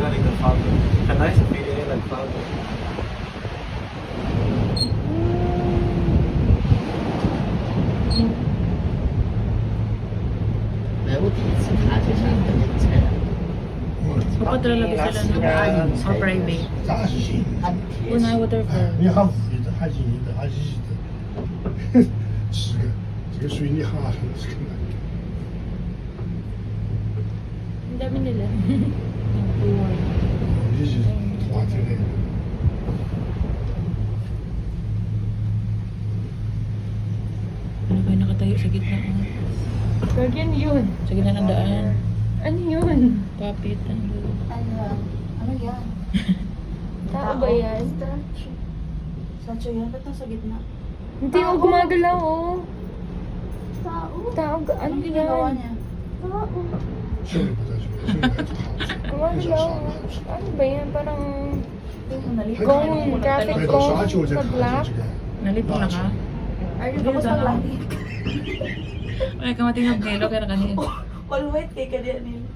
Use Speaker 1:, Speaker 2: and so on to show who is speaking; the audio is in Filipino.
Speaker 1: nga rin nag-follow. Kanay sa video niya nag-follow.
Speaker 2: 我第一次爬这山的人才来。
Speaker 3: Papatrala ba sila ng or private?
Speaker 4: 扎实性。
Speaker 3: Una waterfall.
Speaker 4: 你还无语的，还硬的，还稀的，是个这个水你哈是个难。
Speaker 3: Ang dami nila. Ang tour.
Speaker 4: 你是花这个。
Speaker 3: Ano kayo nakatayo sa gitna?
Speaker 5: Gagyan yun.
Speaker 3: Sa gitna ng daan.
Speaker 5: Ano yun?
Speaker 3: Kapit.
Speaker 6: Ano yan?
Speaker 5: Tao ba yan?
Speaker 6: Statue yan? Ba't nasa gitna?
Speaker 5: Hindi ko gumagalaw oh.
Speaker 6: Tao?
Speaker 5: Tao, ano
Speaker 6: Anong ginagawa
Speaker 5: yan?
Speaker 6: niya?
Speaker 5: Tao.
Speaker 4: 兄弟不在这边，兄弟在这好。你叫
Speaker 5: Gumagalaw.
Speaker 4: 啥？
Speaker 5: Ano ba yan? Parang
Speaker 6: Nalito.
Speaker 5: kung traffic
Speaker 4: 那个
Speaker 5: kung
Speaker 4: 啥就在
Speaker 5: sa
Speaker 4: 看
Speaker 5: black.
Speaker 4: 这个。
Speaker 3: Nalito na ka?
Speaker 6: Ayun, tapos ang langit.
Speaker 3: Ay, kamatingog nilo kaya na kanina.
Speaker 6: All white kay kanya nila.